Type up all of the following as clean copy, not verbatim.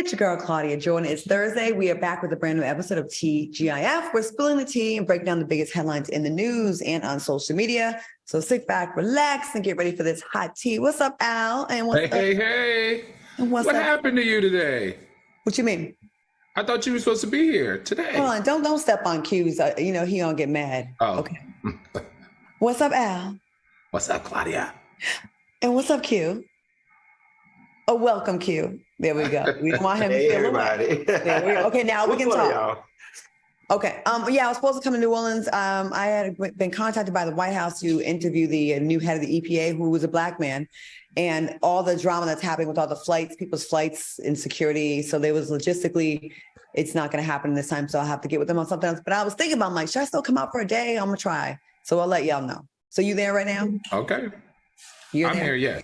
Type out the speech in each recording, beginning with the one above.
It's your girl, Claudia Jordan. It's Thursday. We are back with a brand new episode of TGIF. We're spilling the tea and breaking down the biggest headlines in the news and on social media. So sit back, relax, and get ready for this hot tea. What's up, Al? And what's up? Hey. And what's what up? happened to you today? What you mean? I thought you were supposed to be here today. Hold on, don't step on cues. He gonna get mad. Oh. Okay. What's up, Al? What's up, Claudia? And what's up, Q? Oh, welcome, Q. There we go. We don't want him to feel everybody. There we go. Okay, now we can talk. Y'all? Okay. I was supposed to come to New Orleans. I had been contacted by the White House to interview the new head of the EPA, who was a Black man, and all the drama that's happening with all the flights, people's flights, insecurity. So there was logistically, it's not going to happen this time. So I'll have to get with them on something else. But I was thinking about, like, should I still come out for a day? I'm going to try. So I'll let y'all know. So you there right now? Okay. You're I'm there? here, yes.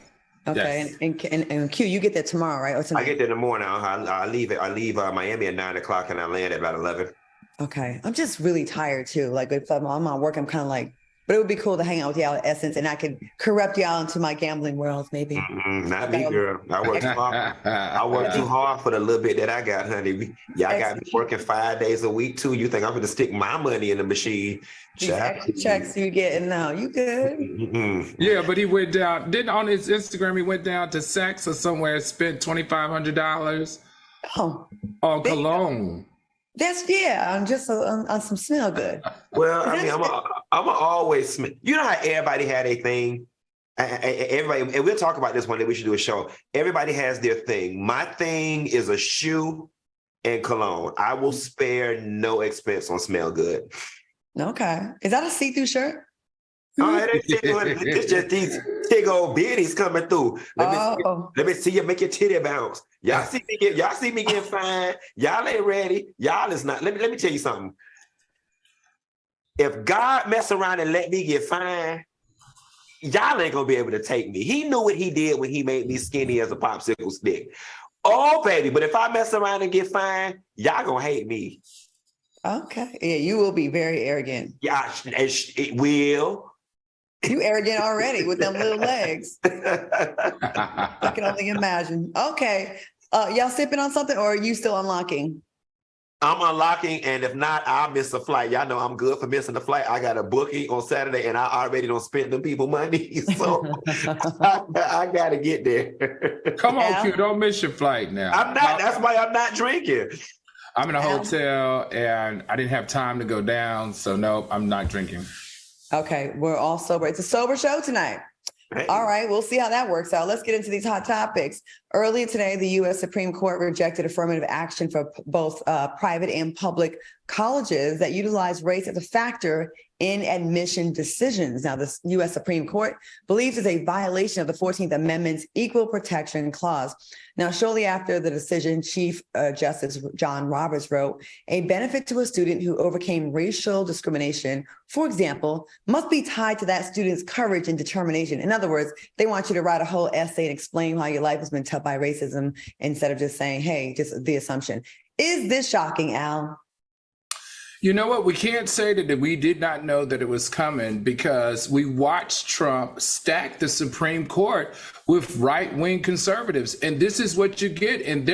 Okay, Yes. And Q, you get there tomorrow, right? Or tonight? I get there in the morning. I leave Miami at 9 o'clock and I land at about 11. Okay, I'm just really tired too. Like if I'm on work, I'm kind of like, but it would be cool to hang out with y'all at Essence, and I could corrupt y'all into my gambling world, maybe. Not me, girl. I work too hard. I work too hard for the little bit that I got, honey. Y'all got me working 5 days a week too. You think I'm going to stick my money in the machine? These extra checks you getting now, you good? Yeah, but he went down. Didn't on his Instagram he went down to Saks or somewhere, spent $2,500 on cologne. I'm just on some smell good. Well, I mean, I'm always smell. You know how everybody had a thing. Everybody, and we'll talk about this one day. We should do a show. Everybody has their thing. My thing is a shoe and cologne. I will spare no expense on smell good. Okay, is that a see-through shirt? Oh, it's just these big old bitties coming through. Let me see you make your titty bounce. Y'all see me getting fine. Y'all ain't ready. Y'all is not. Let me tell you something. If God mess around and let me get fine, y'all ain't gonna be able to take me. He knew what he did when he made me skinny as a popsicle stick. Oh, baby, but if I mess around and get fine, y'all gonna hate me. Okay, yeah, you will be very arrogant. Yeah, it will. You arrogant already with them little legs. I can only imagine. Okay. Y'all sipping on something, or are you still unlocking? I'm unlocking, and if not, I'll miss a flight. Y'all know I'm good for missing a flight. I got a booking on Saturday, and I already don't spend them people money, so I got to get there. Come on, Q, don't miss your flight now. I'm not. That's why I'm not drinking. I'm in a hotel, and I didn't have time to go down, so no, I'm not drinking. Okay, we're all sober. It's a sober show tonight. Hey. All right, we'll see how that works out. Let's get into these hot topics. Earlier today, the U.S. Supreme Court rejected affirmative action for both private and public colleges that utilize race as a factor in admission decisions. Now, the U.S. Supreme Court believes it's a violation of the 14th Amendment's Equal Protection Clause. Now, shortly after the decision, Chief Justice John Roberts wrote, "A benefit to a student who overcame racial discrimination, for example, must be tied to that student's courage and determination." In other words, they want you to write a whole essay and explain how your life has been touched by racism instead of just saying, hey, just the assumption. Is this shocking, Al? You know what? We can't say that we did not know that it was coming, because we watched Trump stack the Supreme Court with right-wing conservatives. And this is what you get. And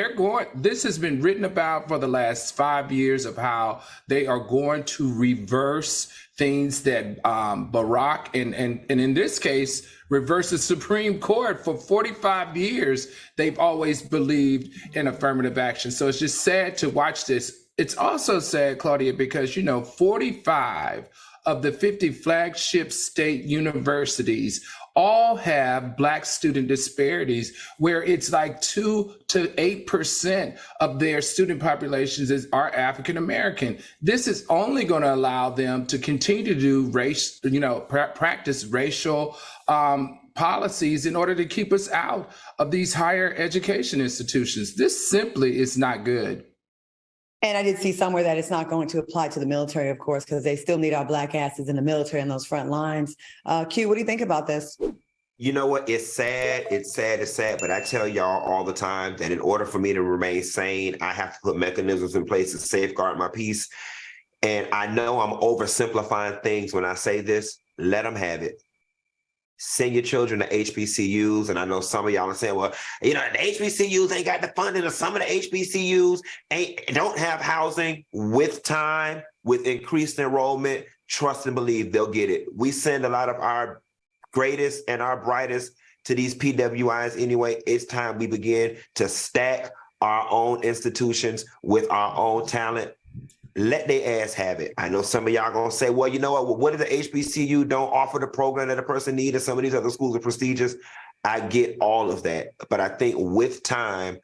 this has been written about for the last 5 years of how they are going to reverse things that Barack and in this case, reverse the Supreme Court. For 45 years, they've always believed in affirmative action. So it's just sad to watch this. It's also sad, Claudia, because, 45 of the 50 flagship state universities all have Black student disparities, where it's like 2 to 8% of their student populations are African American. This is only going to allow them to continue to do practice racial policies in order to keep us out of these higher education institutions. This simply is not good. And I did see somewhere that it's not going to apply to the military, of course, because they still need our Black asses in the military on those front lines. Q, what do you think about this? You know what? It's sad. It's sad. But I tell y'all all the time that in order for me to remain sane, I have to put mechanisms in place to safeguard my peace. And I know I'm oversimplifying things when I say this. Let them have it. send your children to HBCUs. And I know some of y'all are saying, well, you know, the HBCUs ain't got the funding, or some of the HBCUs don't have housing. With time, with increased enrollment, trust and believe they'll get it. We send a lot of our greatest and our brightest to these PWIs anyway. It's time we begin to stack our own institutions with our own talent. Let their ass have it. I know some of y'all gonna say, well, you know what if the HBCU don't offer the program that a person needs and some of these other schools are prestigious? I get all of that. But I think with time,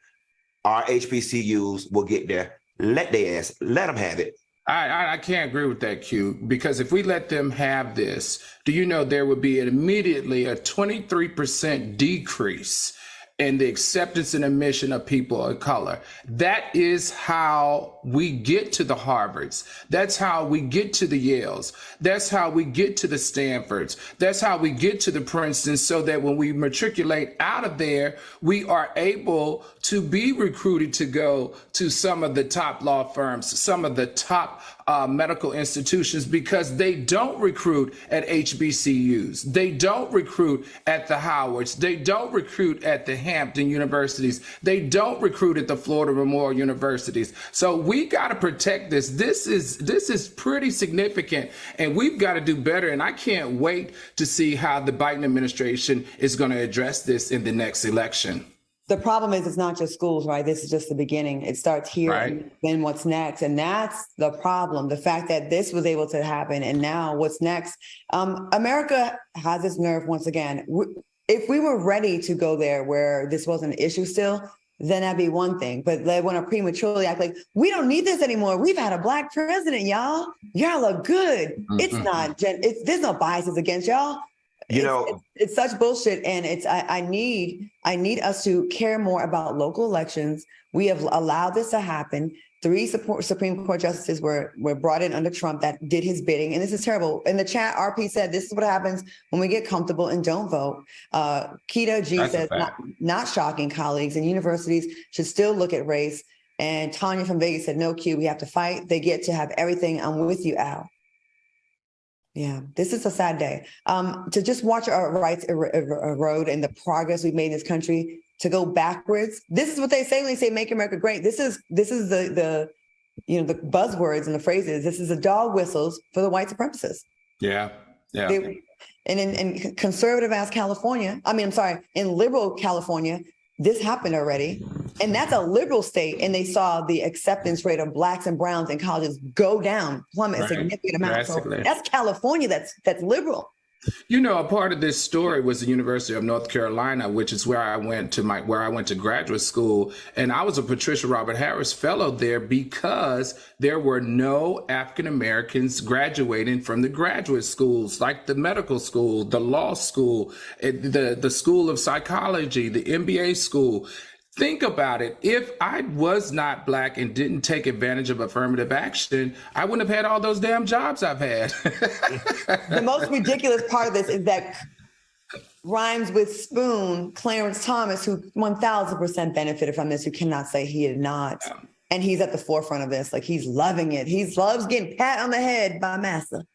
our HBCUs will get there. Let their ass, let them have it. I can't agree with that, Q, because if we let them have this, do you know there would be immediately a 23% decrease in the acceptance and admission of people of color. That is how we get to the Harvards. That's how we get to the Yales. That's how we get to the Stanfords. That's how we get to the Princetons, so that when we matriculate out of there, we are able to be recruited to go to some of the top law firms, some of the top medical institutions, because they don't recruit at HBCUs. They don't recruit at the Howards. They don't recruit at the Hampton universities. They don't recruit at the Florida Memorial Universities. So we got to protect this. This is pretty significant, and we've got to do better. And I can't wait to see how the Biden administration is going to address this in the next election. The problem is it's not just schools, right? This is just the beginning. It starts here, right, and then what's next. And that's the problem. The fact that this was able to happen and now what's next. America has its nerve once again. If we were ready to go there where this wasn't an issue still, then that'd be one thing. But they want to prematurely act like we don't need this anymore. We've had a Black president, y'all. Y'all look good. Mm-hmm. It's not, there's no biases against y'all. You know, it's such bullshit, and I need us to care more about local elections. We have allowed this to happen. 3 Supreme Court justices were brought in under Trump that did his bidding, and this is terrible. In the chat, RP said this is what happens when we get comfortable and don't vote. Keita G says not shocking, colleagues, and universities should still look at race. And Tanya from Vegas said no, Q, we have to fight. They get to have everything. I'm with you, Al. Yeah, this is a sad day. To just watch our rights erode and the progress we've made in this country, to go backwards. This is what they say when they say "Make America Great." This is the the buzzwords and the phrases. This is the dog whistles for the white supremacists. Yeah. And in conservative ass California, in liberal California, this happened already. And that's a liberal state. And they saw the acceptance rate of Blacks and Browns in colleges go down, plummet a significant amount. So that's California. That's liberal. You know, a part of this story was the University of North Carolina, which is where I went to graduate school. And I was a Patricia Robert Harris Fellow there because there were no African Americans graduating from the graduate schools, like the medical school, the law school, the School of Psychology, the MBA school. Think about it. If I was not Black and didn't take advantage of affirmative action, I wouldn't have had all those damn jobs I've had. The most ridiculous part of this is that rhymes with Spoon, Clarence Thomas, who 1000% benefited from this, who cannot say he did not. Yeah. And he's at the forefront of this. Like, he's loving it. He loves getting pat on the head by Massa.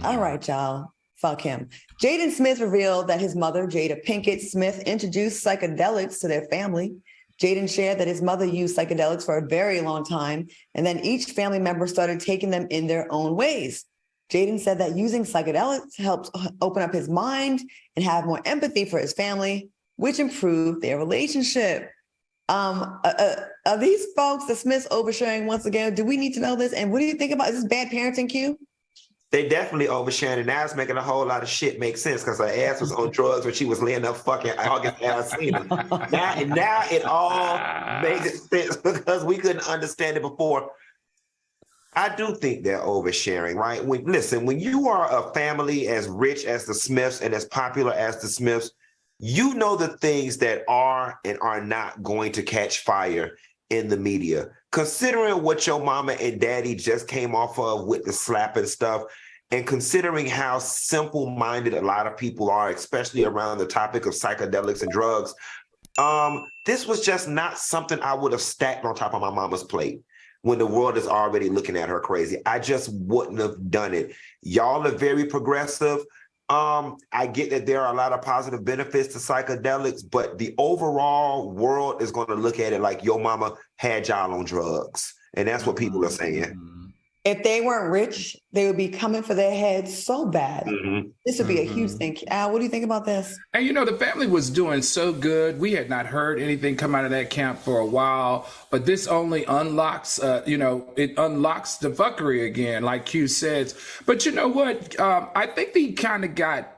All right, y'all. Fuck him. Jaden Smith revealed that his mother, Jada Pinkett Smith, introduced psychedelics to their family. Jaden shared that his mother used psychedelics for a very long time, and then each family member started taking them in their own ways. Jaden said that using psychedelics helped open up his mind and have more empathy for his family, which improved their relationship. Are these folks, the Smiths, oversharing once again? Do we need to know this? And what do you think about, is this bad parenting, Q? They definitely oversharing, and now it's making a whole lot of shit make sense because her ass was on drugs when she was laying up fucking August Alsina. Now it all makes sense because we couldn't understand it before. I do think they're oversharing, right? When you are a family as rich as the Smiths and as popular as the Smiths, you know the things that are and are not going to catch fire in the media. Considering what your mama and daddy just came off of with the slapping stuff, and considering how simple-minded a lot of people are, especially around the topic of psychedelics and drugs, this was just not something I would have stacked on top of my mama's plate when the world is already looking at her crazy. I just wouldn't have done it. Y'all are very progressive. I get that there are a lot of positive benefits to psychedelics, but the overall world is going to look at it like your mama had y'all on drugs. And that's what people are saying. If they weren't rich, they would be coming for their heads so bad. This would be a huge thing. Al, what do you think about this? And the family was doing so good. We had not heard anything come out of that camp for a while, but this only unlocks, it unlocks the fuckery again, like Q says. But you know what? I think he kind of got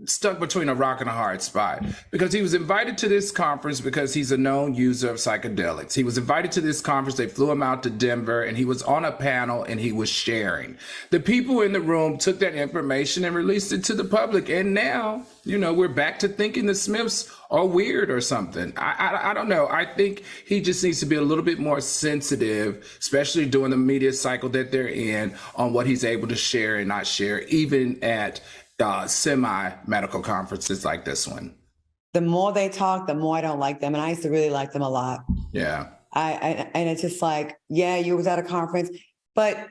stuck between a rock and a hard spot because he was invited to this conference because he's a known user of psychedelics. He was invited to this conference. They flew him out to Denver and he was on a panel and he was sharing. The people in the room took that information and released it to the public. And now, we're back to thinking the Smiths are weird or something. I don't know. I think he just needs to be a little bit more sensitive, especially during the media cycle that they're in, on what he's able to share and not share, even at semi-medical conferences like this one. The more they talk, the more I don't like them. And I used to really like them a lot. Yeah. And it's just like, yeah, you was at a conference, but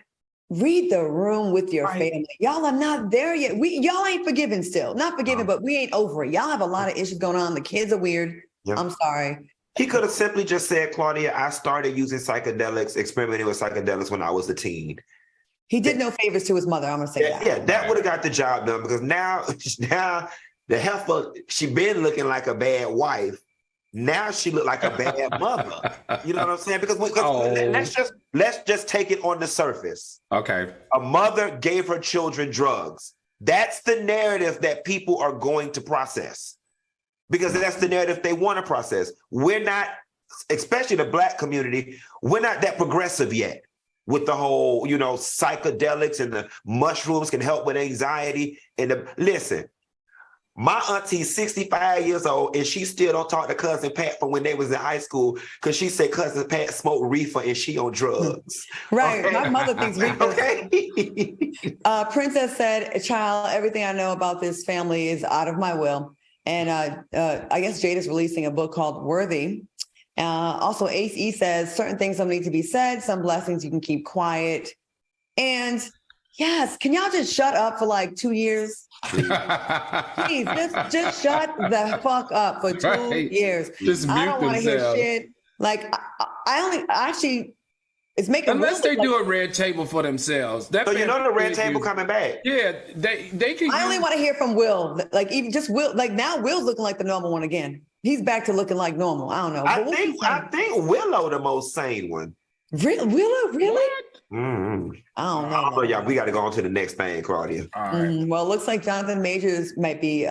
read the room with your family. Y'all are not there yet. Y'all ain't forgiven still. Not forgiven, but we ain't over it. Y'all have a lot of issues going on. The kids are weird. Yep. I'm sorry. He could have simply just said, Claudia, I started using psychedelics, experimenting with psychedelics when I was a teen. He did no favors to his mother. I'm gonna say that. Yeah, that would have got the job done because now the heifer, she been looking like a bad wife. Now she looked like a bad mother. You know what I'm saying? Because let's just take it on the surface. Okay. A mother gave her children drugs. That's the narrative that people are going to process because that's the narrative they want to process. We're not, especially the Black community, we're not that progressive yet. With the whole, psychedelics and the mushrooms can help with anxiety. Listen, my auntie's 65 years old and she still don't talk to Cousin Pat from when they was in high school because she said Cousin Pat smoked reefer and she on drugs. Right. Okay? My mother thinks reefer. Okay. Princess said, child, everything I know about this family is out of my will. And I guess Jade is releasing a book called Worthy. Also, Ace E says certain things don't need to be said. Some blessings you can keep quiet. And yes, can y'all just shut up for like 2 years? Please, just shut the fuck up for 2 years. Just I don't want to hear shit. Like it's making unless they do a red table for themselves. So the red table coming back. Yeah, they can. I only want to hear from Will. Like even just Will. Like now Will's looking like the normal one again. He's back to looking like normal. I don't know. I think Willow the most sane one. Willow, really? Mm-hmm. I don't know. Yeah, we got to go on to the next thing, Claudia. All right. Well, it looks like Jonathan Majors might be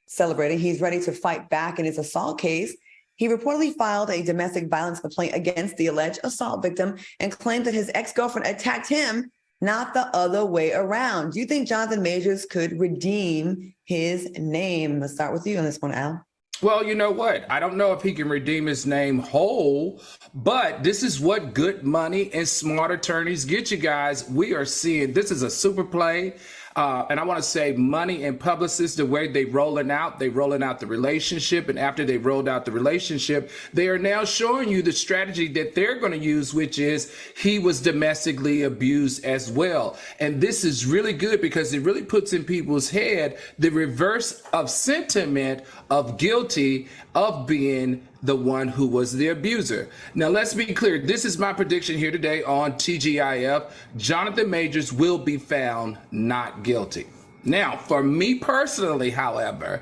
celebrating. He's ready to fight back in his assault case. He reportedly filed a domestic violence complaint against the alleged assault victim and claimed that his ex-girlfriend attacked him, not the other way around. Do you think Jonathan Majors could redeem his name? Let's start with you on this one, Al. Well, you know what? I don't know if he can redeem his name whole, but this is what good money and smart attorneys get you guys. We are seeing this is a super play. And I want to say money and publicists, the way they rolling out the relationship. And after they rolled out the relationship, they are now showing you the strategy that they're going to use, which is he was domestically abused as well. And this is really good because it really puts in people's head the reverse of sentiment of guilty of being the one who was the abuser. Now, let's be clear. This is my prediction here today on TGIF. Jonathan Majors will be found not guilty. Now, for me personally, however,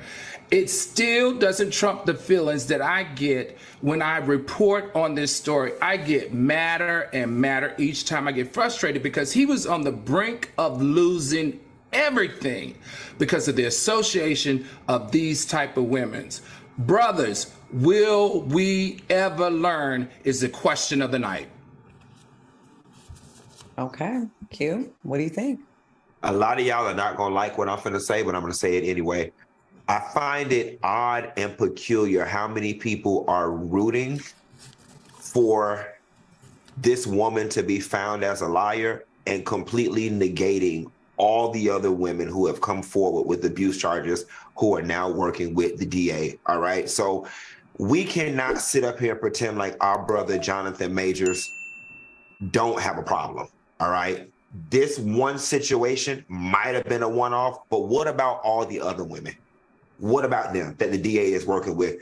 it still doesn't trump the feelings that I get when I report on this story. I get madder and madder each time. I get frustrated because he was on the brink of losing everything because of the association of these type of women's. Brothers, will we ever learn is the question of the night. Okay. Q, what do you think? A lot of y'all are not going to like what I'm going to say, but I'm going to say it anyway. I find it odd and peculiar how many people are rooting for this woman to be found as a liar and completely negating all the other women who have come forward with abuse charges who are now working with the DA. All right. So we cannot sit up here and pretend like our brother Jonathan Majors don't have a problem. All right. this one situation might have been a one-off, but what about all the other women? What about them that the DA is working with?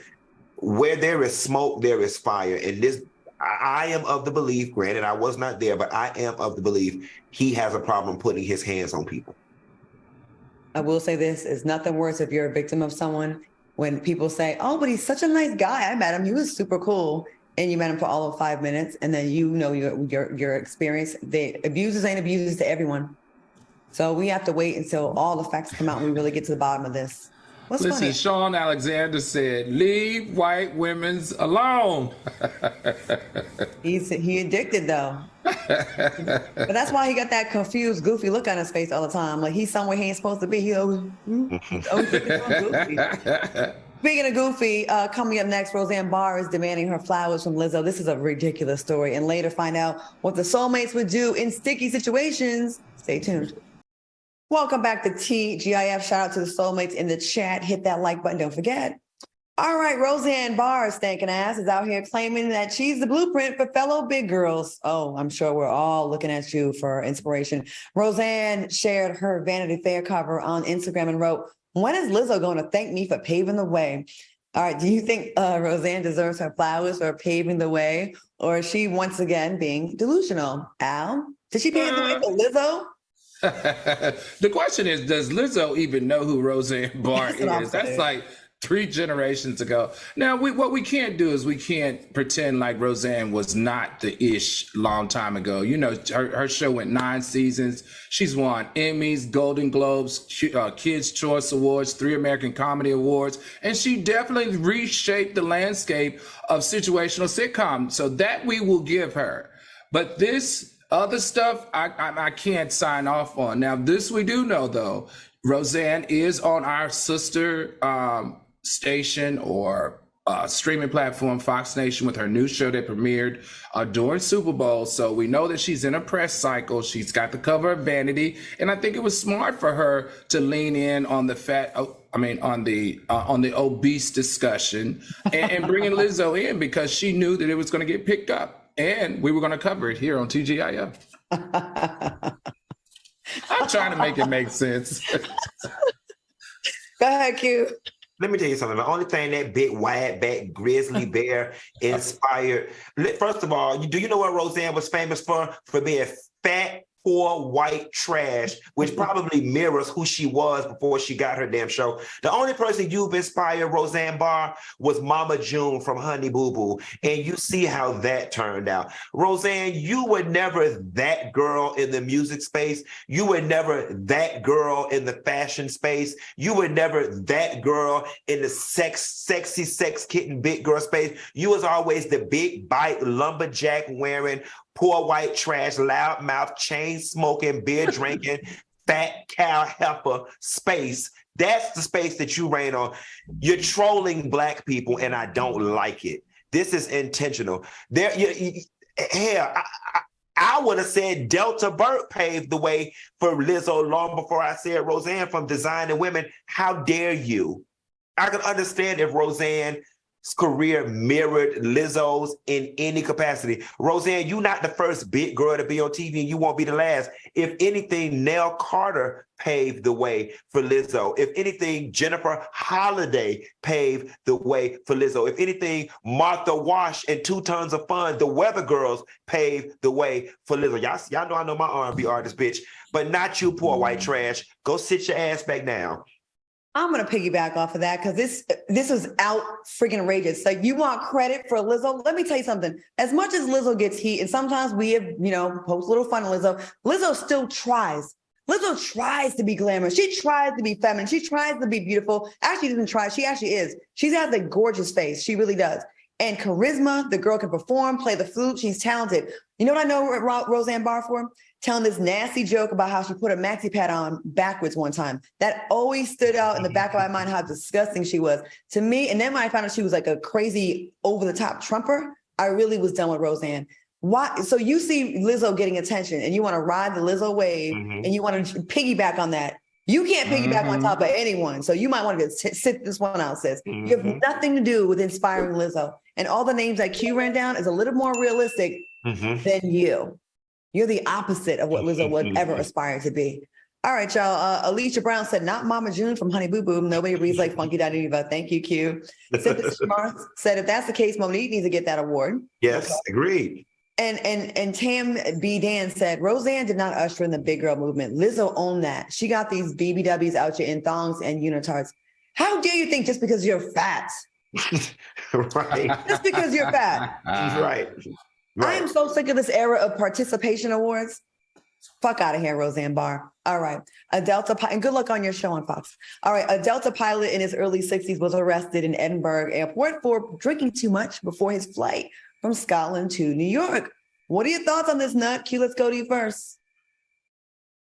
Where there is smoke, there is fire. And this, I am of the belief, granted, I was not there, but I am of the belief he has a problem putting his hands on people. I will say this, is nothing worse if you're a victim of someone when people say, oh, but he's such a nice guy. I met him. He was super cool. And you met him for all of 5 minutes. And then you know your experience. The abusers ain't abusers to everyone. So we have to wait until all the facts come out and we really get to the bottom of this. What's Listen, funny? Sean Alexander said, leave white women's alone. He addicted though. But that's why he got that confused, goofy look on his face all the time. Like he's somewhere he ain't supposed to be. He always goofy. Speaking of goofy, coming up next, Roseanne Barr is demanding her flowers from Lizzo. This is a ridiculous story. And later find out what the soulmates would do in sticky situations. Stay tuned. Welcome back to TGIF. Shout out to the soulmates in the chat. Hit that like button. Don't forget. All right, Roseanne Barr, stinking ass, is out here claiming that she's the blueprint for fellow big girls. Oh, I'm sure we're all looking at you for inspiration. Roseanne shared her Vanity Fair cover on Instagram and wrote, when is Lizzo going to thank me for paving the way? All right, do you think Roseanne deserves her flowers for paving the way, or is she once again being delusional? Al, did she pave the way for Lizzo? The question is, does Lizzo even know who Roseanne Barr is? That's like 3 generations ago. Now, what we can't do is we can't pretend like Roseanne was not the ish long time ago. You know, her show went 9 seasons. She's won Emmys, Golden Globes, Kids' Choice Awards, 3 American Comedy Awards, and she definitely reshaped the landscape of situational sitcom. So that we will give her. But this other stuff, I can't sign off on. Now, this we do know, though. Roseanne is on our sister station or streaming platform, Fox Nation, with her new show that premiered during Super Bowl. So we know that she's in a press cycle. She's got the cover of Vanity. And I think it was smart for her to lean in on the on the obese discussion and bringing Lizzo in because she knew that it was going to get picked up. And we were going to cover it here on TGIF. I'm trying to make it make sense. Go ahead, Q. Let me tell you something. The only thing that big wide back grizzly bear inspired. First of all, do you know what Roseanne was famous for? For being fat, poor, white trash, which probably mirrors who she was before she got her damn show. The only person you've inspired, Roseanne Barr, was Mama June from Honey Boo Boo. And you see how that turned out. Roseanne, you were never that girl in the music space. You were never that girl in the fashion space. You were never that girl in the sexy sex kitten big girl space. You was always the big bite lumberjack wearing, poor white trash, loud mouth, chain smoking, beer drinking, fat cow heifer space. That's the space that you reign on. You're trolling Black people, and I don't like it. This is intentional. I would have said Delta Burke paved the way for Lizzo long before I said Roseanne from Designing Women. How dare you? I can understand if Roseanne's career mirrored Lizzo's in any capacity. Roseanne, you're not the first big girl to be on TV, and you won't be the last. If anything, Nell Carter paved the way for Lizzo. If anything, Jennifer Holliday paved the way for Lizzo. If anything, Martha Wash and 2 Tons of Fun, the Weather Girls, paved the way for Lizzo. Y'all know I know my R&B artist, bitch, but not you, poor white trash. Go sit your ass back down. I'm going to piggyback off of that because this is out freaking outrageous. Like, you want credit for Lizzo? Let me tell you something. As much as Lizzo gets heat, and sometimes we have, post a little fun on Lizzo, Lizzo still tries. Lizzo tries to be glamorous. She tries to be feminine. She tries to be beautiful. Actually, doesn't try. She actually is. She has a gorgeous face. She really does. And charisma. The girl can perform, play the flute. She's talented. You know what I know Roseanne Barr for? Telling this nasty joke about how she put a maxi pad on backwards one time. That always stood out in the back of my mind, how disgusting she was to me. And then when I found out she was like a crazy over-the-top Trumper, I really was done with Roseanne. Why? So you see Lizzo getting attention and you want to ride the Lizzo wave and you want to piggyback on that. You can't piggyback on top of anyone. So you might want to sit this one out, sis. You have nothing to do with inspiring Lizzo. And all the names that Q ran down is a little more realistic than you. You're the opposite of what Lizzo would ever aspire to be. All right, y'all. Alicia Brown said, not Mama June from Honey Boo Boo. Nobody reads like Funky Daddy Diva. Thank you, Q. Cynthia Smart said, if that's the case, Monique needs to get that award. Yes, agreed. And Tam B. Dan said, Roseanne did not usher in the big girl movement. Lizzo owned that. She got these BBWs out here in thongs and unitards. How dare you think just because you're fat? Right. Just because you're fat. Right. I am so sick of this era of participation awards. Fuck out of here, Roseanne Barr. All right. A Delta pilot, and good luck on your show on Fox. All right. A Delta pilot in his early 60s was arrested in Edinburgh Airport for drinking too much before his flight from Scotland to New York. What are your thoughts on this, Nut? Q, let's go to you first.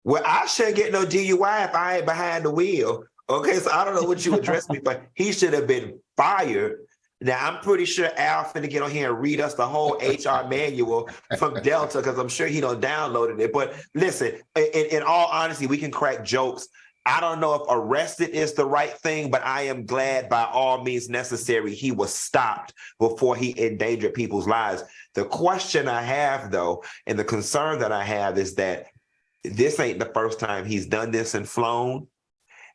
Well, I shouldn't get no DUI if I ain't behind the wheel. Okay, so I don't know what you addressed me, but he should have been fired. Now, I'm pretty sure Al finna get on here and read us the whole HR manual from Delta, because I'm sure he done downloaded it. But listen, in all honesty, we can crack jokes. I don't know if arrested is the right thing, but I am glad by all means necessary he was stopped before he endangered people's lives. The question I have, though, and the concern that I have is that this ain't the first time he's done this and flown.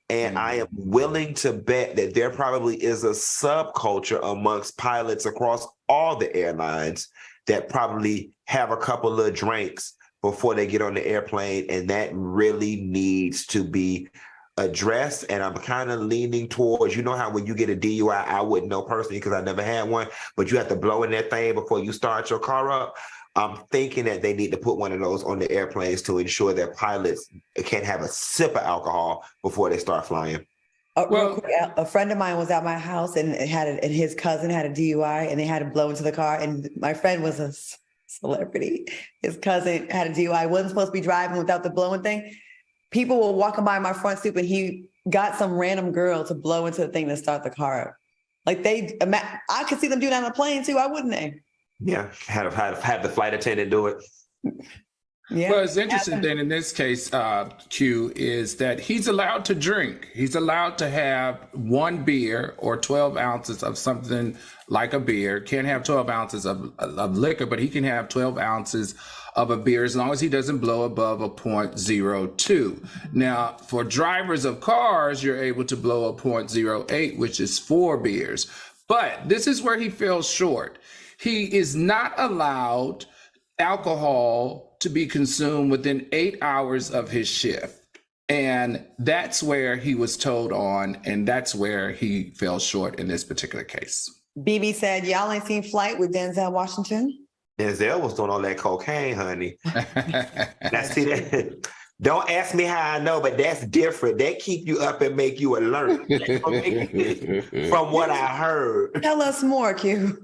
And I am willing to bet that there probably is a subculture amongst pilots across all the airlines that probably have a couple of drinks before they get on the airplane. And that really needs to be addressed. And I'm kind of leaning towards, you know how when you get a DUI, I wouldn't know personally because I never had one, but you have to blow in that thing before you start your car up. I'm thinking that they need to put one of those on the airplanes to ensure that pilots can't have a sip of alcohol before they start flying. Real quick, a friend of mine was at my house and and his cousin had a DUI and they had to blow into the car. And my friend was a celebrity. His cousin had a DUI, wasn't supposed to be driving without the blowing thing. People were walking by my front stoop and he got some random girl to blow into the thing to start the car up. Like I could see them do that on a plane too. Why wouldn't they? Yeah, have the flight attendant do it. Yeah. Well, it's interesting then in this case, Q, is that he's allowed to drink. He's allowed to have one beer or 12 ounces of something like a beer. Can't have 12 ounces of liquor, but he can have 12 ounces of a beer as long as he doesn't blow above a 0.02. Now, for drivers of cars, you're able to blow a 0.08, which is 4 beers. But this is where he fell short. He is not allowed alcohol to be consumed within 8 hours of his shift. And that's where he was told on, and that's where he fell short in this particular case. BB said, y'all ain't seen Flight with Denzel Washington? Denzel was doing all that cocaine, honey. Now, see that? Don't ask me how I know, but that's different. That keep you up and make you alert. From what I heard. Tell us more, Q.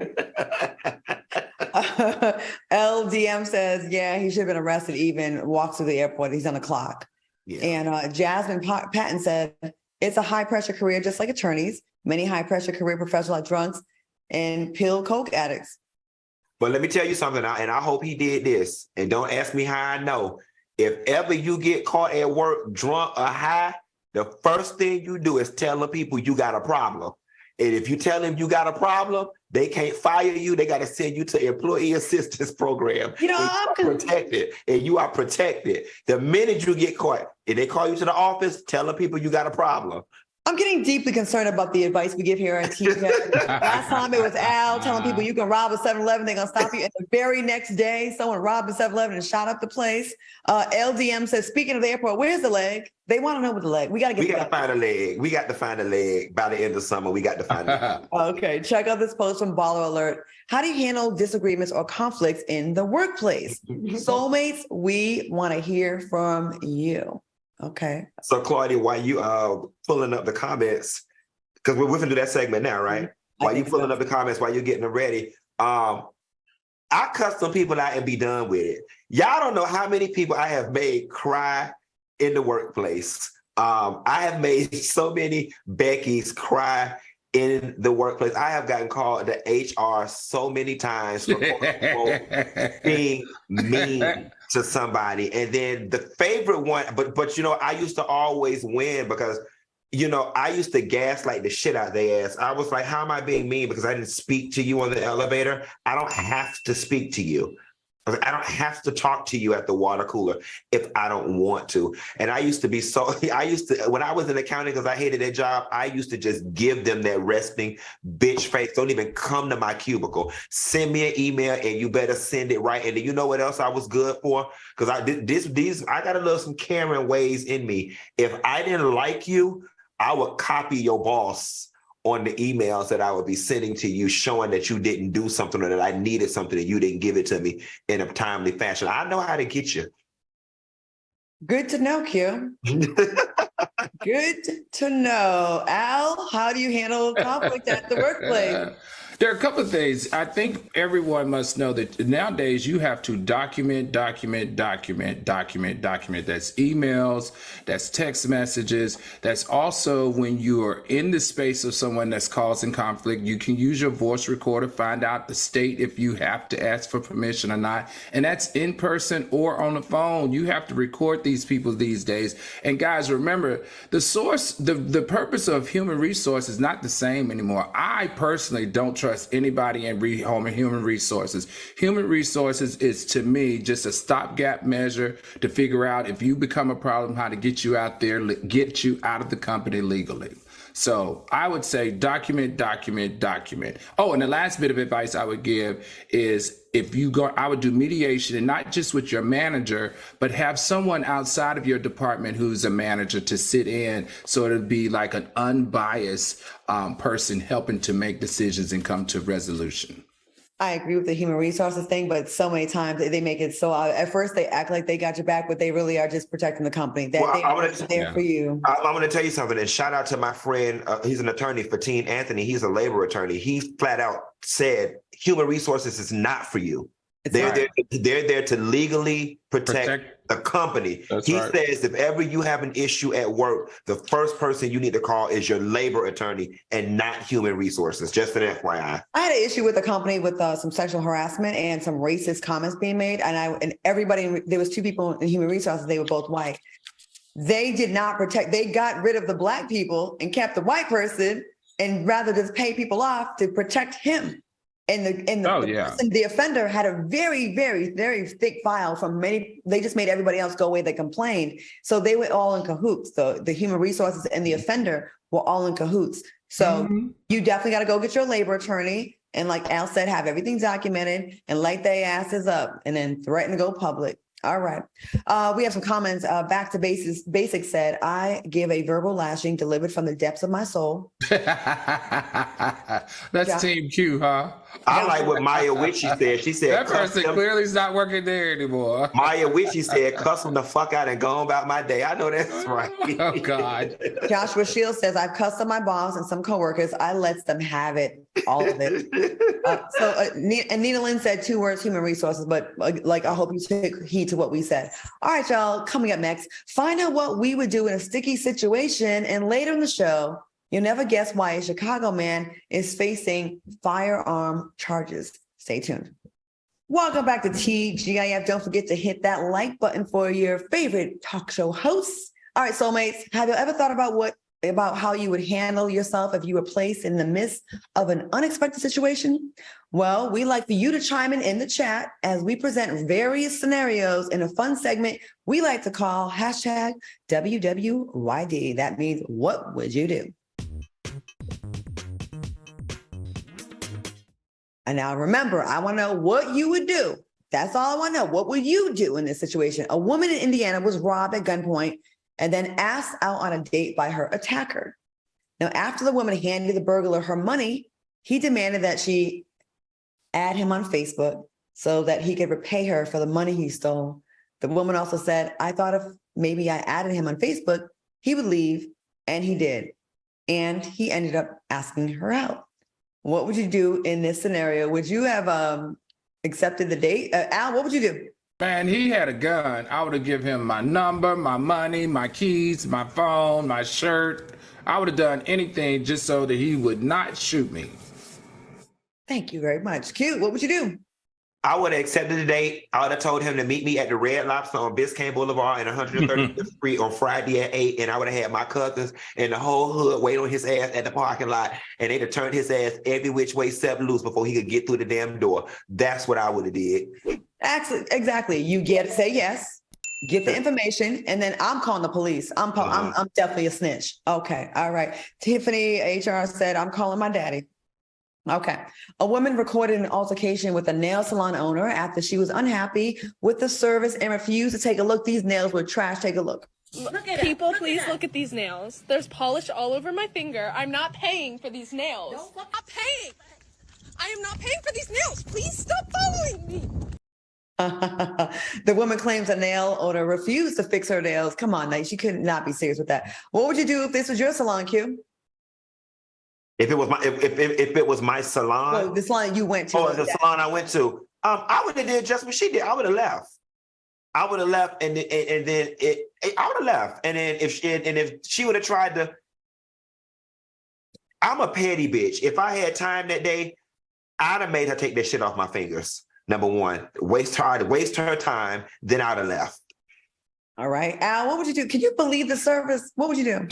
LDM says, yeah, he should have been arrested, even walks through the airport. He's on the clock. Yeah. And Jasmine Patton said, it's a high-pressure career, just like attorneys. Many high-pressure career professionals are drunks and pill coke addicts. But let me tell you something, and I hope he did this. And don't ask me how I know. If ever you get caught at work drunk or high, the first thing you do is tell the people you got a problem. And if you tell them you got a problem, they can't fire you. They got to send you to employee assistance program. You know, I'm protected, and you are protected. The minute you get caught, if they call you to the office, tell the people you got a problem. I'm getting deeply concerned about the advice we give here at TJ. Last time it was Al telling people you can rob a 7-Eleven, they're going to stop you. And the very next day, someone robbed a 7-Eleven and shot up the place. LDM says, speaking of the airport, where's the leg? They want to know what the leg. We got to find a leg. We got to find a leg by the end of summer. We got to find it. Okay. Check out this post from Baller Alert. How do you handle disagreements or conflicts in the workplace? Soulmates, we want to hear from you. Okay. So, Claudia, while you pulling up the comments, because we're going to do that segment now, right? While you pulling up the comments, while you're getting them ready, I cut some people out and be done with it. Y'all don't know how many people I have made cry in the workplace. I have made so many Beckys cry in the workplace. I have gotten called to HR so many times for being mean to somebody. And then the favorite one, but you know, I used to always win because, you know, I used to gaslight the shit out their ass. I was like, how am I being mean? Because I didn't speak to you on the elevator. I don't have to speak to you. I was like, I don't have to talk to you at the water cooler if I don't want to. And I used to be when I was in accounting, because I hated that job, I used to just give them that resting bitch face. Don't even come to my cubicle. Send me an email and you better send it right. And then you know what else I was good for? Because I got a little some Karen ways in me. If I didn't like you, I would copy your boss on the emails that I would be sending to you, showing that you didn't do something or that I needed something and you didn't give it to me in a timely fashion. I know how to get you. Good to know, Q. Good to know. Al, how do you handle conflict at the workplace? There are a couple of things. I think everyone must know that nowadays you have to document. That's emails, that's text messages. That's also when you are in the space of someone that's causing conflict, you can use your voice recorder, find out the state if you have to ask for permission or not. And that's in person or on the phone. You have to record these people these days. And guys, remember, the source, the purpose of human resource is not the same anymore. I personally don't trust anybody in human resources. Human resources is, to me, just a stopgap measure to figure out if you become a problem, how to get you out there, get you out of the company legally. So I would say document. Oh, and the last bit of advice I would give is I would do mediation, and not just with your manager, but have someone outside of your department who's a manager to sit in, so it'll be like an unbiased person helping to make decisions and come to resolution. I agree with the human resources thing, but so many times they make it so at first they act like they got your back, but they really are just protecting the company. They are there for you. I'm going to tell you something, and shout out to my friend. He's an attorney, Fatine Anthony. He's a labor attorney. He flat out said human resources is not for you. They're there to legally protect the company. He says if ever you have an issue at work, the first person you need to call is your labor attorney and not human resources. Just an FYI. I had an issue with a company with some sexual harassment and some racist comments being made. And everybody, there was two people in human resources. They were both white. They did not protect. They got rid of the black people and kept the white person, and rather just pay people off to protect him. And the offender had a very, very, very thick file from many. They just made everybody else go away. They complained. So they were all in cahoots. The human resources and the offender were all in cahoots. So you definitely got to go get your labor attorney. And like Al said, have everything documented and light their asses up and then threaten to go public. All right. We have some comments. Back to basics. Basics said, I give a verbal lashing delivered from the depths of my soul. That's Team Q, huh? I like what Maya Witchy said. She said, that person clearly is not working there anymore. Maya Witchy said, cuss them the fuck out and go on about my day. I know that's right. Oh, God. Joshua Shields says, I've cussed on my boss and some coworkers. I let them have it, all of it. And Nina Lynn said 2 words, human resources, but I hope you take heed to what we said. All right, y'all, coming up next, find out what we would do in a sticky situation. And later in the show, you'll never guess why a Chicago man is facing firearm charges. Stay tuned. Welcome back to TGIF. Don't forget to hit that like button for your favorite talk show hosts. All right, soulmates, have you ever thought about how you would handle yourself if you were placed in the midst of an unexpected situation? Well, we like for you to chime in the chat as we present various scenarios in a fun segment we like to call #WWYD. That means, what would you do? And now remember, I want to know what you would do. That's all I want to know. What would you do in this situation? A woman in Indiana was robbed at gunpoint and then asked out on a date by her attacker. Now, after the woman handed the burglar her money, he demanded that she add him on Facebook so that he could repay her for the money he stole. The woman also said, I thought if maybe I added him on Facebook, he would leave, and he did. And he ended up asking her out. What would you do in this scenario? Would you have accepted the date? Al, what would you do? Man, he had a gun. I would have given him my number, my money, my keys, my phone, my shirt. I would have done anything just so that he would not shoot me. Thank you very much. Q, what would you do? I would have accepted the date. I would have told him to meet me at the Red Lobster on Biscayne Boulevard and 135th Street on Friday at 8. And I would have had my cousins and the whole hood wait on his ass at the parking lot. And they'd have turned his ass every which way except loose before he could get through the damn door. That's what I would have did. Actually, exactly. You say yes, get the information, and then I'm calling the police. I'm definitely a snitch. Okay, all right. Tiffany HR said I'm calling my daddy. Okay. A woman recorded an altercation with a nail salon owner after she was unhappy with the service and refused to take a look. These nails were trash. Take a look. People, please look at these nails. There's polish all over my finger. I'm not paying for these nails. I'm not paying. I am not paying for these nails. Please stop following me. The woman claims a nail owner refused to fix her nails. Come on, now, she could not be serious with that. What would you do if this was your salon, Q? If it was my if it was my salon, Well, the salon you went to. or the salon I went to, I would have did just what she did. I would have left. I would have left, and then I would have left. And then if she would have tried to, I'm a petty bitch. If I had time that day, I'd have made her take that shit off my fingers. Number one, waste her time, then I'd have left. All right, Al, what would you do? Can you believe the service? What would you do?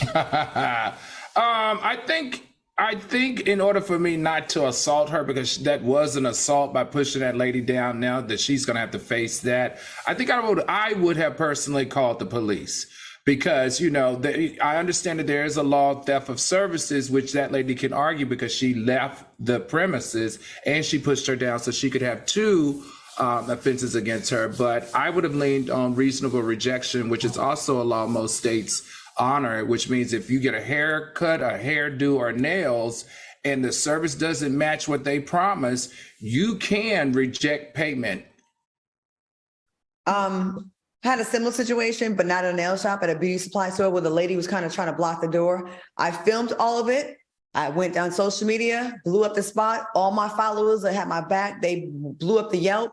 I think in order for me not to assault her, because that was an assault by pushing that lady down, now that she's going to have to face that, I think I would have personally called the police, because, I understand that there is a law of theft of services, which that lady can argue because she left the premises and she pushed her down, so she could have two offenses against her. But I would have leaned on reasonable rejection, which is also a law most states honor, which means if you get a haircut, a hairdo, or nails, and the service doesn't match what they promise, you can reject payment. Had a similar situation, but not at a nail shop, at a beauty supply store where the lady was kind of trying to block the door. I filmed all of it. I went down social media, blew up the spot. All my followers that had my back, they blew up the Yelp.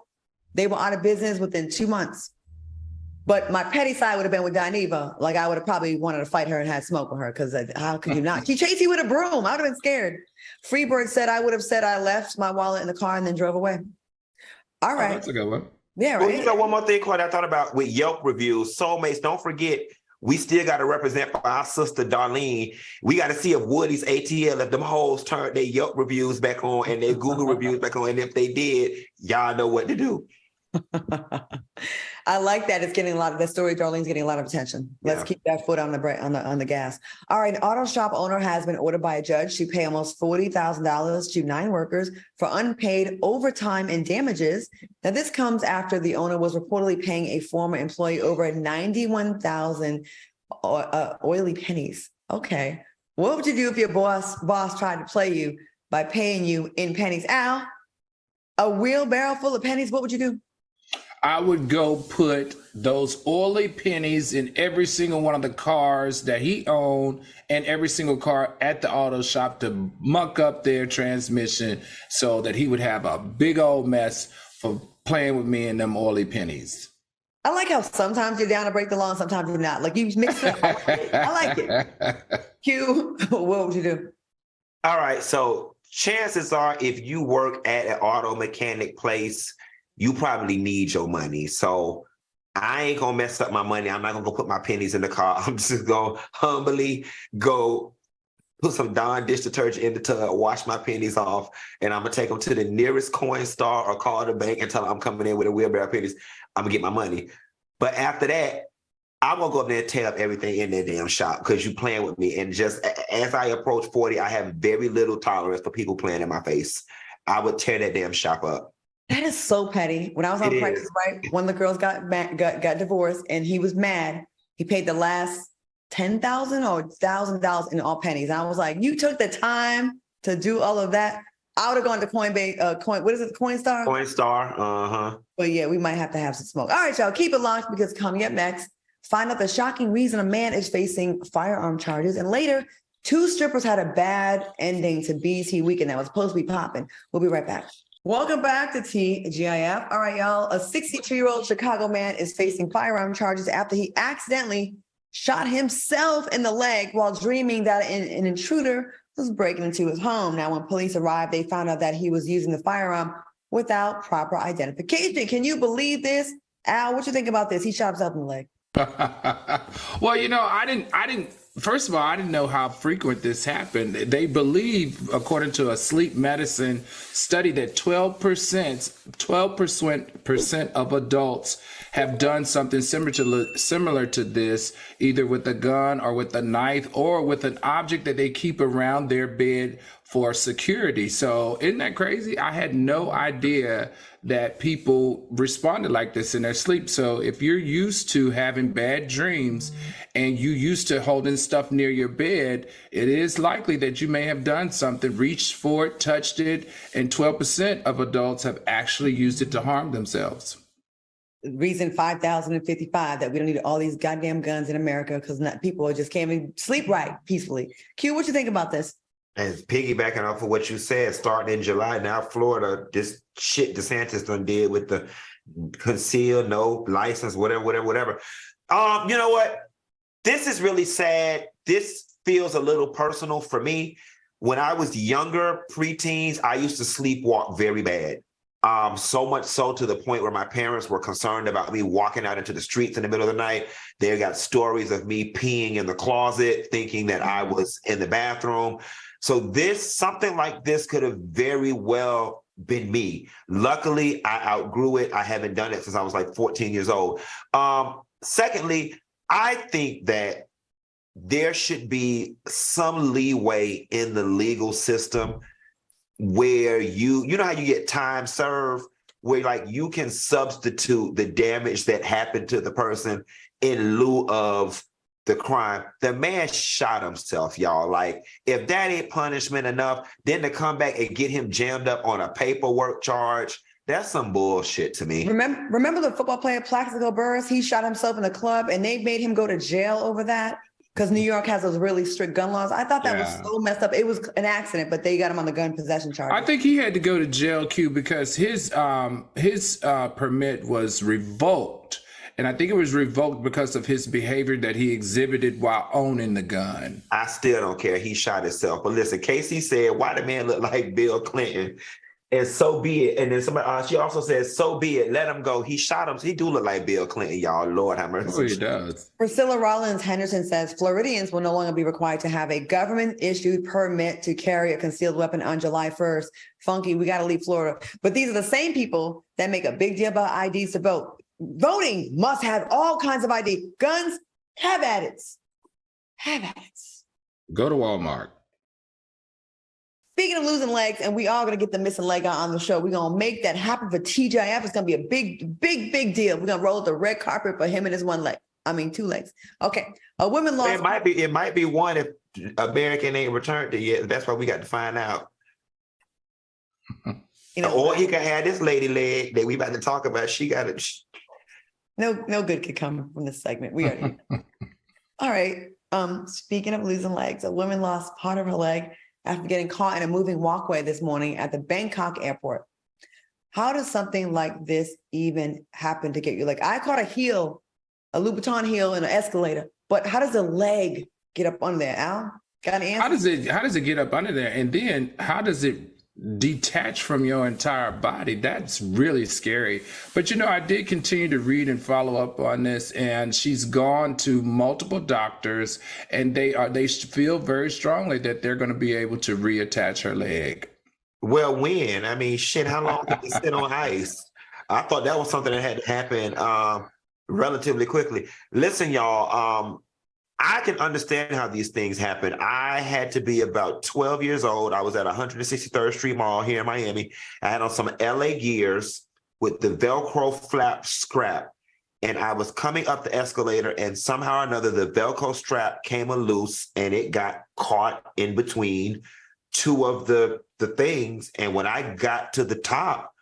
They were out of business within 2 months. But my petty side would have been with Dineva. Like, I would have probably wanted to fight her and had smoke with her, because how could you not? She chased you with a broom. I would have been scared. Freebird said I would have said I left my wallet in the car and then drove away. All right. Oh, that's a good one. Yeah, right. Well, one more thing, Claudia, I thought about with Yelp reviews, soulmates, don't forget, we still got to represent for our sister, Darlene. We got to see if Woody's ATL, if them hoes turned their Yelp reviews back on and their Google reviews back on. And if they did, y'all know what to do. I like that. It's getting that story, Darlene's getting a lot of attention. Let's keep that foot on the gas. All right. An auto shop owner has been ordered by a judge to pay almost $40,000 to 9 workers for unpaid overtime and damages. Now, this comes after the owner was reportedly paying a former employee over 91,000 oily pennies. Okay. What would you do if your boss tried to play you by paying you in pennies? Al, a wheelbarrow full of pennies, what would you do? I would go put those oily pennies in every single one of the cars that he owned and every single car at the auto shop to muck up their transmission so that he would have a big old mess for playing with me and them oily pennies. I like how sometimes you're down to break the law and sometimes you're not. Like, you mix it up. I like it. Q, what would you do? All right. So chances are, if you work at an auto mechanic place, you probably need your money. So I ain't gonna mess up my money. I'm not gonna go put my pennies in the car. I'm just gonna humbly go put some Dawn dish detergent in the tub, wash my pennies off, and I'm gonna take them to the nearest coin store or call the bank and tell them I'm coming in with a wheelbarrow of pennies. I'm gonna get my money. But after that, I'm gonna go up there and tear up everything in that damn shop because you playing with me. And just as I approach 40, I have very little tolerance for people playing in my face. I would tear that damn shop up. That is so petty. When I was on Price is Right, one of the girls got divorced, and he was mad. He paid the last $10,000 or $1,000 in all pennies. And I was like, you took the time to do all of that. I would have gone to Coinbase. What is it? Coinstar. Coinstar. But yeah, we might have to have some smoke. All right, y'all, keep it locked, because coming up next, find out the shocking reason a man is facing firearm charges, and later, 2 strippers had a bad ending to BT Weekend that was supposed to be popping. We'll be right back. Welcome back to TGIF. All right, y'all. A 62-year-old Chicago man is facing firearm charges after he accidentally shot himself in the leg while dreaming that an intruder was breaking into his home. Now, when police arrived, they found out that he was using the firearm without proper identification. Can you believe this? Al, what you think about this? He shot himself in the leg. Well, I didn't first of all, I didn't know how frequent this happened. They believe, according to a sleep medicine study, that 12% of adults have done something similar to this, either with a gun or with a knife or with an object that they keep around their bed for security. So isn't that crazy? I had no idea that people responded like this in their sleep. So if you're used to having bad dreams and you used to holding stuff near your bed, it is likely that you may have done something, reached for it, touched it, and 12% of adults have actually used it to harm themselves. Reason 5,055 that we don't need all these goddamn guns in America because people just can't even sleep right peacefully. Q, what you think about this? And piggybacking off of what you said, starting in July, now Florida, this shit DeSantis done did with the conceal, no license, whatever. You know what? This is really sad. This feels a little personal for me. When I was younger, preteens, I used to sleepwalk very bad. So much so to the point where my parents were concerned about me walking out into the streets in the middle of the night. They got stories of me peeing in the closet, thinking that I was in the bathroom. So something like this could have very well been me. Luckily, I outgrew it. I haven't done it since I was like 14 years old. Secondly, I think that there should be some leeway in the legal system where you know how you get time served, where like you can substitute the damage that happened to the person in lieu of the crime. The man shot himself, y'all. Like, if that ain't punishment enough, then to come back and get him jammed up on a paperwork charge, that's some bullshit to me. Remember the football player Plaxico Burress? He shot himself in the club and they made him go to jail over that because New York has those really strict gun laws. I thought that was so messed up. It was an accident, but they got him on the gun possession charge. I think he had to go to jail, Q, because his permit was revoked. And I think it was revoked because of his behavior that he exhibited while owning the gun. I still don't care. He shot himself. But listen, Casey said, why the man look like Bill Clinton? And so be it. And then somebody, she also says, so be it. Let him go. He shot him. He do look like Bill Clinton, y'all. Lord have mercy. Oh, he does. Priscilla Rollins Henderson says Floridians will no longer be required to have a government-issued permit to carry a concealed weapon on July 1st. Funky, we got to leave Florida. But these are the same people that make a big deal about IDs to vote. Voting must have all kinds of ID. Guns, have at it. Have at it. Go to Walmart. Speaking of losing legs, and we are going to get the missing leg on the show. We're going to make that happen for TJF. It's going to be a big deal. We're going to roll the red carpet for him and his two legs. Okay. A woman lost. It might be one if American ain't returned it yet. That's why we got to find out. Or he can have this lady leg that we about to talk about. She got it. No good could come from this segment. We already All right. Speaking of losing legs, a woman lost part of her leg after getting caught in a moving walkway this morning at the Bangkok airport. How does something like this even happen to get your leg? I caught a Louboutin heel in an escalator, but how does the leg get up under there, Al? Got an answer? How does it get up under there? And then how does it detach from your entire body? That's really scary. But I did continue to read and follow up on this, and she's gone to multiple doctors, and they feel very strongly that they're going to be able to reattach her leg. Well, when? I mean, shit, how long did they sit on ice? I thought that was something that had to happen relatively quickly. Listen, y'all, I can understand how these things happen. I had to be about 12 years old. I was at 163rd Street Mall here in Miami. I had on some LA gears with the Velcro flap scrap. And I was coming up the escalator, and somehow or another, the Velcro strap came loose and it got caught in between two of the things. And when I got to the top,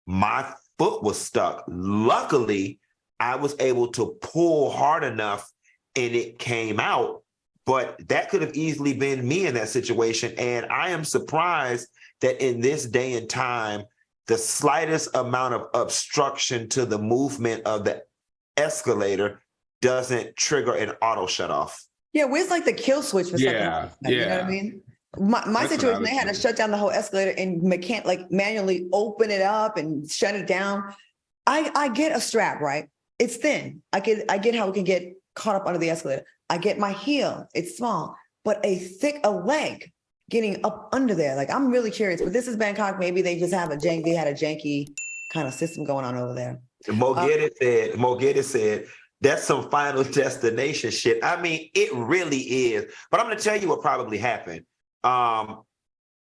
my foot was stuck. Luckily, I was able to pull hard enough and it came out, but that could have easily been me in that situation. And I am surprised that in this day and time, the slightest amount of obstruction to the movement of the escalator doesn't trigger an auto shut off. Yeah, where's like the kill switch for something like that? You know what I mean? My situation, they had to shut down the whole escalator and manually open it up and shut it down. I get a strap, right? It's thin. I get how it can get caught up under the escalator. I get my heel. It's small, but a leg getting up under there. Like, I'm really curious, but this is Bangkok. Maybe they just have they had a janky kind of system going on over there. Mo Geddes said, that's some Final Destination shit. I mean, it really is. But I'm going to tell you what probably happened. And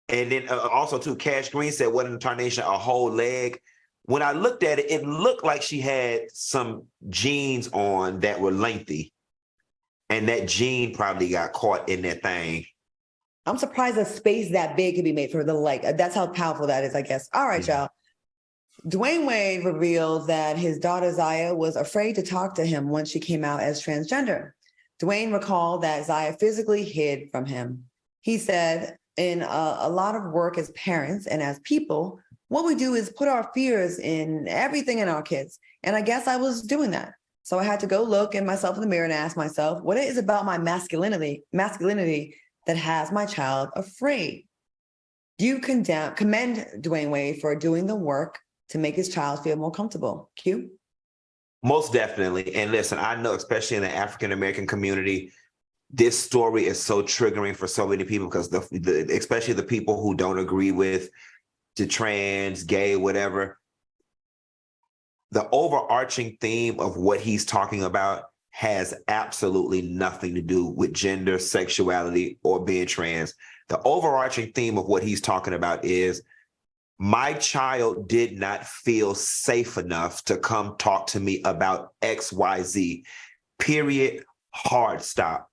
then also, too, Cash Green said, what in tarnation, a whole leg. When I looked at it, it looked like she had some jeans on that were lengthy. And that jean probably got caught in that thing. I'm surprised a space that big could be made for the leg. That's how powerful that is, I guess. All right, y'all. Dwayne Wade revealed that his daughter Zaya was afraid to talk to him once she came out as transgender. Dwayne recalled that Zaya physically hid from him. He said, in a lot of work as parents and as people, what we do is put our fears in everything in our kids. And I guess I was doing that. So I had to go look at myself in the mirror and ask myself, what is about my masculinity that has my child afraid? Do you commend Dwayne Wade for doing the work to make his child feel more comfortable? Q? Most definitely. And listen, I know, especially in the African-American community, this story is so triggering for so many people because especially the people who don't agree with the trans, gay, whatever. The overarching theme of what he's talking about has absolutely nothing to do with gender, sexuality, or being trans. The overarching theme of what he's talking about is, my child did not feel safe enough to come talk to me about XYZ. Period. Hard stop.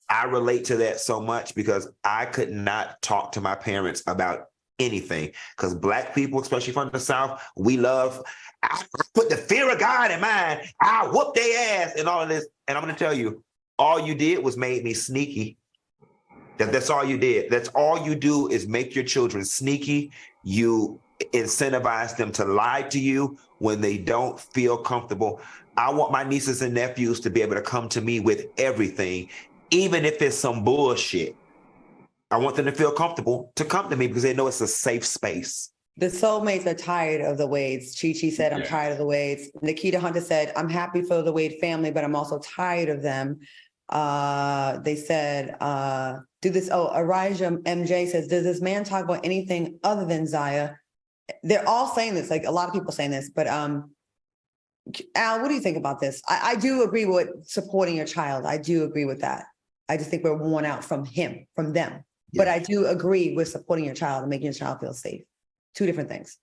I relate to that so much because I could not talk to my parents about anything. Because Black people, especially from the South, we love, I put the fear of God in mind. I whoop their ass and all of this. And I'm going to tell you, all you did was made me sneaky. That's all you did. That's all you do is make your children sneaky. You incentivize them to lie to you when they don't feel comfortable. I want my nieces and nephews to be able to come to me with everything, even if it's some bullshit. I want them to feel comfortable to come to me because they know it's a safe space. The soulmates are tired of the Wades. Chi said, I'm tired of the Wades. Nikita Hunter said, I'm happy for the Wade family, but I'm also tired of them. They said, do this. Oh, Arijah MJ says, does this man talk about anything other than Zaya? They're all saying this, like a lot of people saying this, but Al, what do you think about this? I do agree with supporting your child. I do agree with that. I just think we're worn out from them. Yeah. But I do agree with supporting your child and making your child feel safe. Two different things.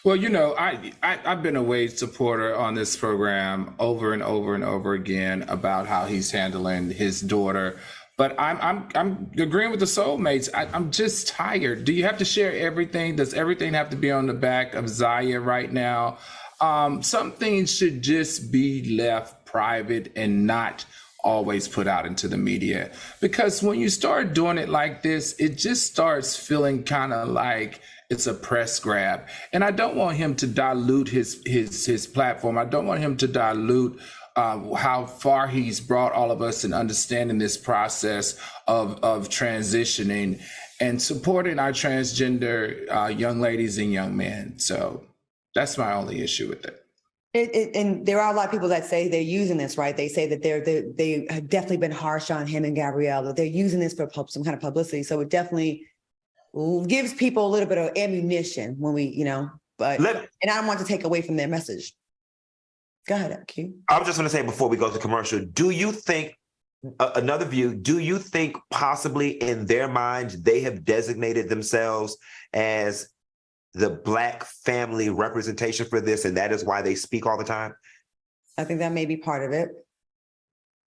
Well, you know, I've been a Wade supporter on this program over and over and over again about how he's handling his daughter. But I'm agreeing with the soulmates. I'm just tired. Do you have to share everything? Does everything have to be on the back of Zaya right now? Some things should just be left private and not always put out into the media. Because when you start doing it like this, it just starts feeling kind of like it's a press grab. And I don't want him to dilute his platform. I don't want him to dilute how far he's brought all of us in understanding this process of transitioning and supporting our transgender young ladies and young men. So that's my only issue with it. And there are a lot of people that say they're using this, right? They say that they have definitely been harsh on him and Gabrielle, that they're using this for some kind of publicity. So it definitely gives people a little bit of ammunition when we, and I don't want to take away from their message. Go ahead, Q. I was just going to say before we go to commercial, do you think, another view, do you think possibly in their minds they have designated themselves as the Black family representation for this, and that is why they speak all the time? I think that may be part of it.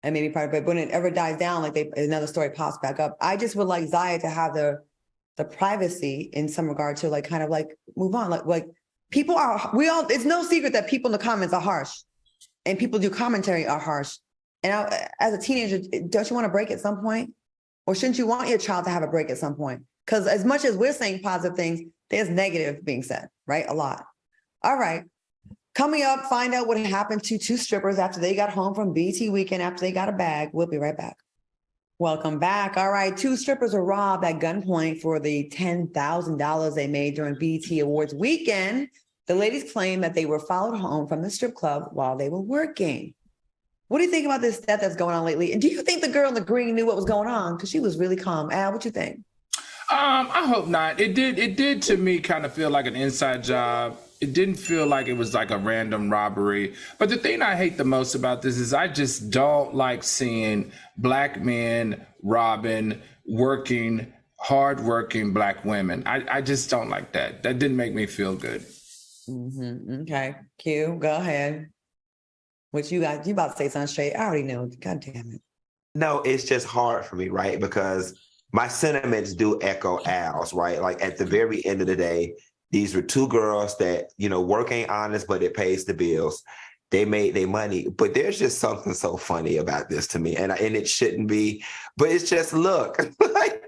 That may be part of it. But when it ever dies down, like another story pops back up, I just would like Zaya to have the privacy in some regard to like kind of like move on. Like people are, it's no secret that people in the comments are harsh and people do commentary are harsh. And as a teenager, don't you want a break at some point? Or shouldn't you want your child to have a break at some point? Because as much as we're saying positive things, there's negative being said, right? A lot. All right. Coming up, find out what happened to two strippers after they got home from BT weekend after they got a bag. We'll be right back. Welcome back. All right. Two strippers were robbed at gunpoint for the $10,000 they made during BT Awards weekend. The ladies claim that they were followed home from the strip club while they were working. What do you think about this stuff that's going on lately? And do you think the girl in the green knew what was going on? Because she was really calm. Al, what you think? I hope not. It did to me kind of feel like an inside job. It didn't feel like it was like a random robbery. But the thing I hate the most about this is I just don't like seeing black men robbing, hardworking black women. I just don't like that. That didn't make me feel good. Mm-hmm. Okay. Q, go ahead. What you got? You about to say something straight. I already know. God damn it. No, it's just hard for me, right? Because my sentiments do echo Al's, right? Like at the very end of the day, these were two girls that, work ain't honest, but it pays the bills. They made their money. But there's just something so funny about this to me. And it shouldn't be, but it's just look.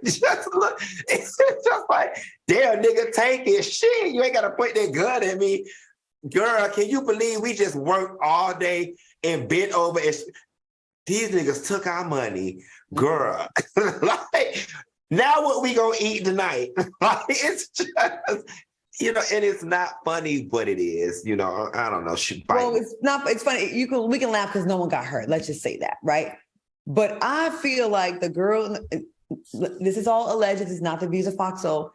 Just look. It's just like, damn, nigga, take it. Shit, you ain't got to point that gun at me. Girl, can you believe we just worked all day and bent over? These niggas took our money. Girl, like, now what we gonna eat tonight? Like, it's just... and it's not funny, but it is. I don't know. Well, it's not. It's funny. We can laugh because no one got hurt. Let's just say that, right? But I feel like the girl. This is all alleged. This is not the views of FOXSOUL.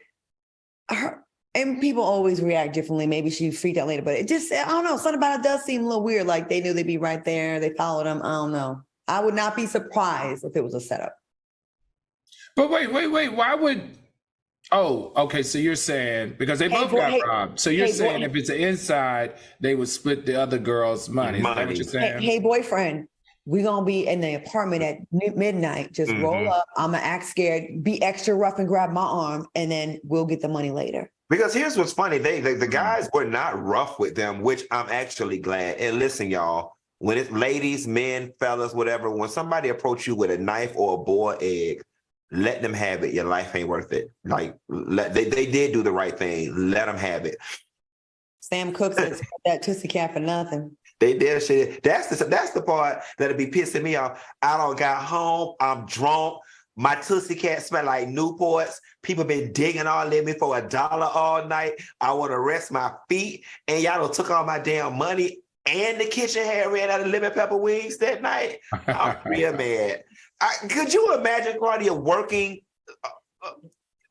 And people always react differently. Maybe she freaked out later, but I don't know. Something about it does seem a little weird. Like they knew they'd be right there. They followed them. I don't know. I would not be surprised if it was a setup. But wait. Why would? Oh, okay. So you're saying because they both got robbed. So you're saying if it's inside, they would split the other girl's money. Is that what you're saying? Hey, boyfriend, we're gonna be in the apartment at midnight. Just roll up. I'm gonna act scared, be extra rough, and grab my arm, and then we'll get the money later. Because here's what's funny: the guys were not rough with them, which I'm actually glad. And listen, y'all, when it's ladies, men, fellas, whatever, when somebody approach you with a knife or a boiled egg, let them have it. Your life ain't worth it. Like they did do the right thing. Let them have it. Sam Cooke said that Tootsie Cat for nothing. They did shit. That's the part that'll be pissing me off. I don't got home. I'm drunk. My Tootsie Cat smell like Newports. People been digging all in me for $1 all night. I want to rest my feet. And y'all done took all my damn money. And the kitchen had ran out of lemon pepper wings that night. I'm real mad. Could you imagine, Claudia, working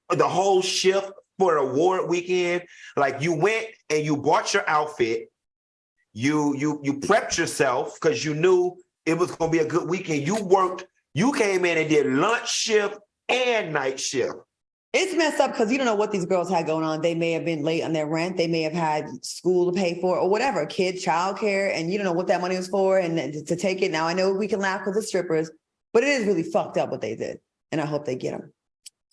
the whole shift for an award weekend? Like you went and you bought your outfit. You prepped yourself because you knew it was going to be a good weekend. You worked. You came in and did lunch shift and night shift. It's messed up because you don't know what these girls had going on. They may have been late on their rent. They may have had school to pay for or whatever, childcare, and you don't know what that money was for. And to take it now, I know we can laugh with the strippers, but it is really fucked up what they did. And I hope they get them.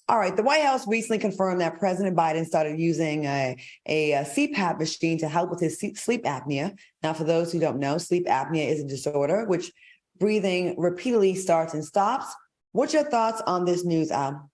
All right. The White House recently confirmed that President Biden started using a CPAP machine to help with his sleep apnea. Now, for those who don't know, sleep apnea is a disorder which breathing repeatedly starts and stops. What's your thoughts on this news, Al?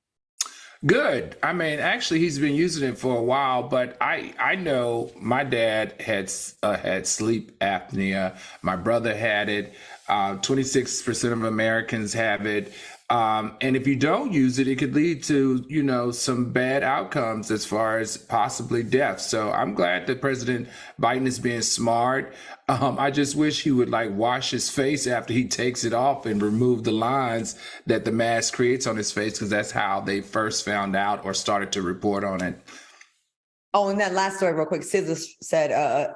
Good. I mean, actually, he's been using it for a while, but I know my dad had sleep apnea. My brother had it. 26% of Americans have it. And if you don't use it, it could lead to, some bad outcomes as far as possibly death. So I'm glad that President Biden is being smart. I just wish he would wash his face after he takes it off and remove the lines that the mask creates on his face, because that's how they first found out or started to report on it. Oh, and that last story real quick, Scissors said,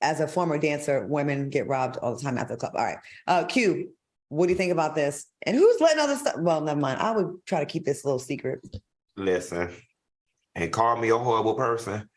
as a former dancer, women get robbed all the time at the club. All right. Q, what do you think about this? And who's letting all this stuff? Well, never mind. I would try to keep this a little secret. Listen, and call me a horrible person.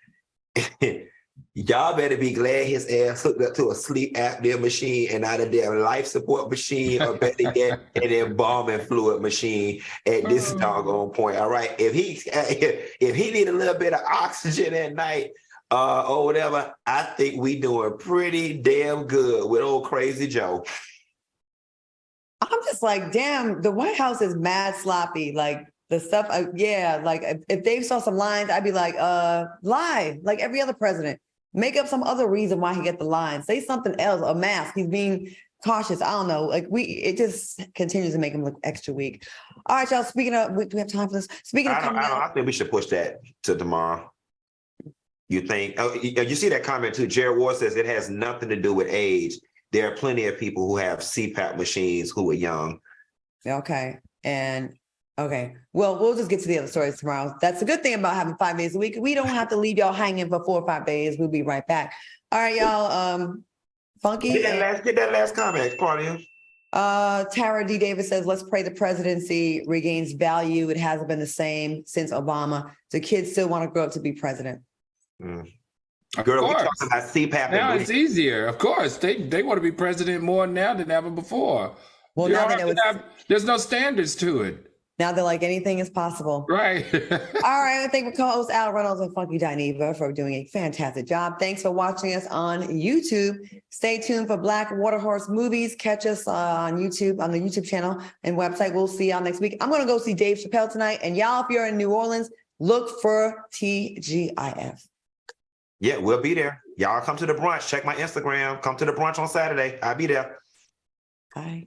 Y'all better be glad his ass hooked up to a sleep apnea machine and not a damn life support machine, or better yet, an embalming fluid machine at this doggone point. All right. If he need a little bit of oxygen at night, or whatever, I think we doing pretty damn good with old Crazy Joe. I'm just like, damn, the White House is mad sloppy. Like the stuff, if Dave saw some lines, I'd be like, lie, like every other president. Make up some other reason why he get the line. Say something else, a mask. He's being cautious. I don't know. It just continues to make him look extra weak. All right, y'all, speaking of, do we have time for this? I think we should push that to tomorrow. You think? Oh, you see that comment too? Jared Ward says it has nothing to do with age. there are plenty of people who have CPAP machines who are young. Okay. And okay. Well, we'll just get to the other stories tomorrow. That's the good thing about having 5 days a week. We don't have to leave y'all hanging for 4 or 5 days. We'll be right back. All right, y'all. Funky. Get that last comment, Claudia. Tara D. Davis says, let's pray the presidency regains value. It hasn't been the same since Obama. Do kids still want to grow up to be president? Girl, we talking about CPAP. Now it's easier. Of course. They want to be president more now than ever before. Well, now they know there's no standards to it. Now they're like, anything is possible. Right. All right. I thank my co-host Al Reynolds and Funky Dineva for doing a fantastic job. Thanks for watching us on YouTube. Stay tuned for Black Water Horse movies. Catch us on YouTube, on the YouTube channel and website. We'll see y'all next week. I'm going to go see Dave Chappelle tonight. And y'all, if you're in New Orleans, look for TGIF. Yeah, we'll be there. Y'all come to the brunch. Check my Instagram. Come to the brunch on Saturday. I'll be there. Bye.